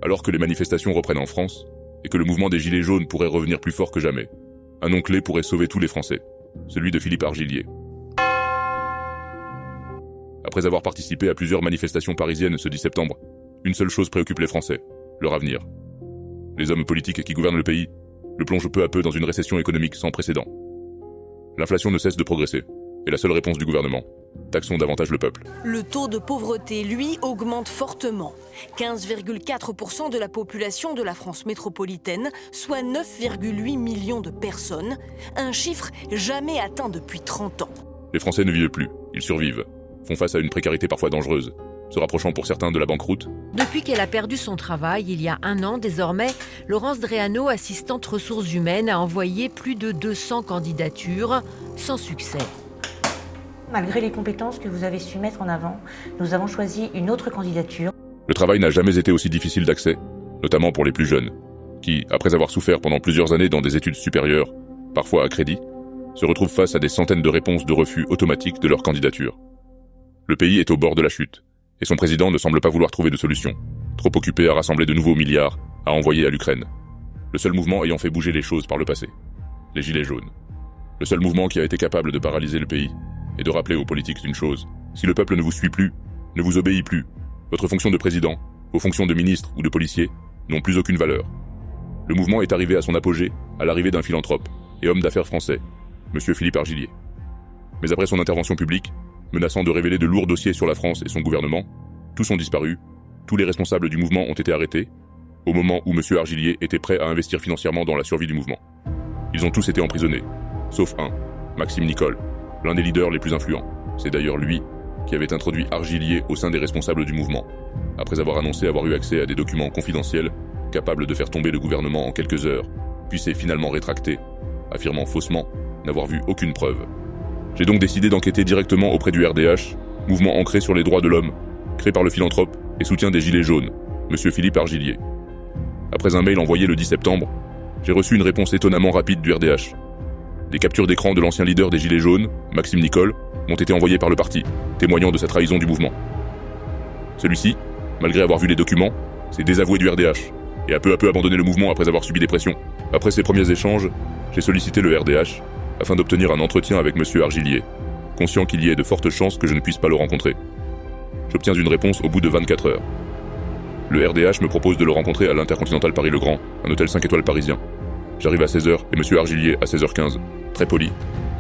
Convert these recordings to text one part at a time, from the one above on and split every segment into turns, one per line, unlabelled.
Alors que les manifestations reprennent en France, et que le mouvement des Gilets jaunes pourrait revenir plus fort que jamais, un nom clé pourrait sauver tous les Français, celui de Philippe Argillier. Après avoir participé à plusieurs manifestations parisiennes ce 10 septembre, une seule chose préoccupe les Français, leur avenir. Les hommes politiques qui gouvernent le pays le plongent peu à peu dans une récession économique sans précédent. L'inflation ne cesse de progresser, et la seule réponse du gouvernement: taxons davantage le peuple.
Le taux de pauvreté, lui, augmente fortement. 15,4% de la population de la France métropolitaine, soit 9,8 millions de personnes, un chiffre jamais atteint depuis 30 ans.
Les Français ne vivent plus, ils survivent, font face à une précarité parfois dangereuse, se rapprochant pour certains de la banqueroute.
Depuis qu'elle a perdu son travail, il y a un an désormais, Laurence Dréano, assistante ressources humaines, a envoyé plus de 200 candidatures, sans succès.
Malgré les compétences que vous avez su mettre en avant, nous avons choisi une autre candidature.
Le travail n'a jamais été aussi difficile d'accès, notamment pour les plus jeunes, qui, après avoir souffert pendant plusieurs années dans des études supérieures, parfois à crédit, se retrouvent face à des centaines de réponses de refus automatiques de leur candidature. Le pays est au bord de la chute, et son président ne semble pas vouloir trouver de solution, trop occupé à rassembler de nouveaux milliards à envoyer à l'Ukraine. Le seul mouvement ayant fait bouger les choses par le passé, les Gilets jaunes. Le seul mouvement qui a été capable de paralyser le pays et de rappeler aux politiques une chose: si le peuple ne vous suit plus, ne vous obéit plus, votre fonction de président, vos fonctions de ministre ou de policier n'ont plus aucune valeur. Le mouvement est arrivé à son apogée à l'arrivée d'un philanthrope et homme d'affaires français, M. Philippe Argillier. Mais après son intervention publique, menaçant de révéler de lourds dossiers sur la France et son gouvernement, tous ont disparu, tous les responsables du mouvement ont été arrêtés, au moment où M. Argillier était prêt à investir financièrement dans la survie du mouvement. Ils ont tous été emprisonnés, sauf un, Maxime Nicole, l'un des leaders les plus influents. C'est d'ailleurs lui qui avait introduit Argillier au sein des responsables du mouvement, après avoir annoncé avoir eu accès à des documents confidentiels capables de faire tomber le gouvernement en quelques heures, puis s'est finalement rétracté, affirmant faussement n'avoir vu aucune preuve. J'ai donc décidé d'enquêter directement auprès du RDH, mouvement ancré sur les droits de l'homme, créé par le philanthrope et soutien des Gilets jaunes, M. Philippe Argillier. Après un mail envoyé le 10 septembre, j'ai reçu une réponse étonnamment rapide du RDH. Des captures d'écran de l'ancien leader des Gilets jaunes, Maxime Nicole, m'ont été envoyées par le parti, témoignant de sa trahison du mouvement. Celui-ci, malgré avoir vu les documents, s'est désavoué du RDH et a peu à peu abandonné le mouvement après avoir subi des pressions. Après ces premiers échanges, j'ai sollicité le RDH afin d'obtenir un entretien avec M. Argillier, conscient qu'il y ait de fortes chances que je ne puisse pas le rencontrer. J'obtiens une réponse au bout de 24 heures. Le RDH me propose de le rencontrer à l'Intercontinental Paris-le-Grand, un hôtel 5 étoiles parisien. J'arrive à 16h et M. Argillier à 16h15, très poli.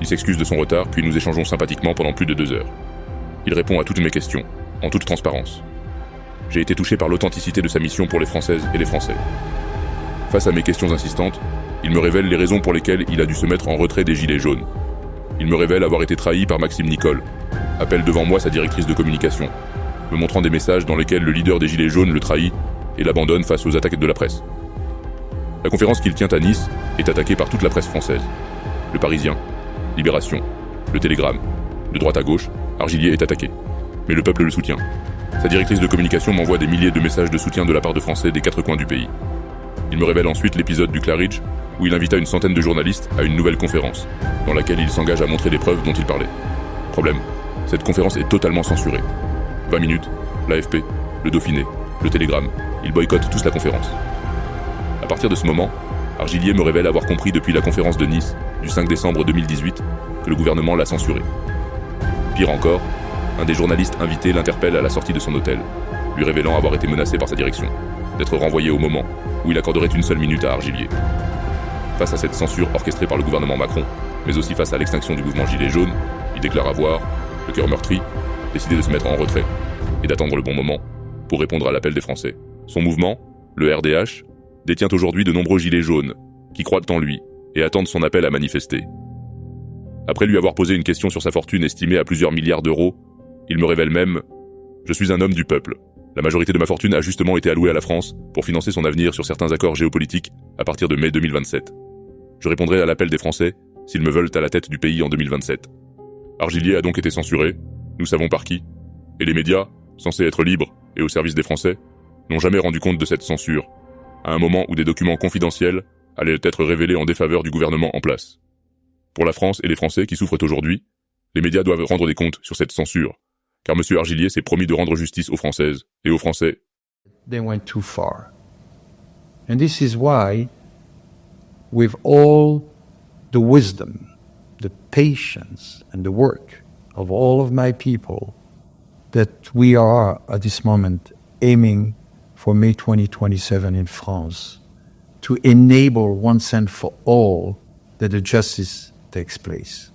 Il s'excuse de son retard, puis nous échangeons sympathiquement pendant plus de 2 heures. Il répond à toutes mes questions, en toute transparence. J'ai été touché par l'authenticité de sa mission pour les Françaises et les Français. Face à mes questions insistantes, il me révèle les raisons pour lesquelles il a dû se mettre en retrait des Gilets jaunes. Il me révèle avoir été trahi par Maxime Nicole, appelle devant moi sa directrice de communication, me montrant des messages dans lesquels le leader des Gilets jaunes le trahit et l'abandonne face aux attaques de la presse. La conférence qu'il tient à Nice est attaquée par toute la presse française. Le Parisien, Libération, le Télégramme. De droite à gauche, Argillier est attaqué. Mais le peuple le soutient. Sa directrice de communication m'envoie des milliers de messages de soutien de la part de Français des 4 coins du pays. Il me révèle ensuite l'épisode du Claridge, où il invita une centaine de journalistes à une nouvelle conférence, dans laquelle il s'engage à montrer les preuves dont il parlait. Problème, cette conférence est totalement censurée. 20 minutes, l'AFP, le Dauphiné, le Télégramme, ils boycottent tous la conférence. À partir de ce moment, Argillier me révèle avoir compris depuis la conférence de Nice, du 5 décembre 2018, que le gouvernement l'a censuré. Pire encore, un des journalistes invités l'interpelle à la sortie de son hôtel, lui révélant avoir été menacé par sa direction, d'être renvoyé au moment où il accorderait une seule minute à Argillier. Face à cette censure orchestrée par le gouvernement Macron, mais aussi face à l'extinction du mouvement Gilets jaunes, il déclare avoir, le cœur meurtri, décidé de se mettre en retrait et d'attendre le bon moment pour répondre à l'appel des Français. Son mouvement, le RDH, détient aujourd'hui de nombreux Gilets jaunes qui croient en lui et attendent son appel à manifester. Après lui avoir posé une question sur sa fortune estimée à plusieurs milliards d'euros, il me révèle même « Je suis un homme du peuple. La majorité de ma fortune a justement été allouée à la France pour financer son avenir sur certains accords géopolitiques à partir de mai 2027. Je répondrai à l'appel des Français s'ils me veulent à la tête du pays en 2027. » Argillier a donc été censuré, nous savons par qui, et les médias, censés être libres et au service des Français, n'ont jamais rendu compte de cette censure, à un moment où des documents confidentiels allaient être révélés en défaveur du gouvernement en place. Pour la France et les Français qui souffrent aujourd'hui, les médias doivent rendre des comptes sur cette censure, car M. Argillier s'est promis de rendre justice aux Françaises et aux Français.
They went too far. And this is why, with all the wisdom, the patience, and the work of all of my people, that we are, at this moment, aiming for May 2027 in France, to enable once and for all that the justice takes place.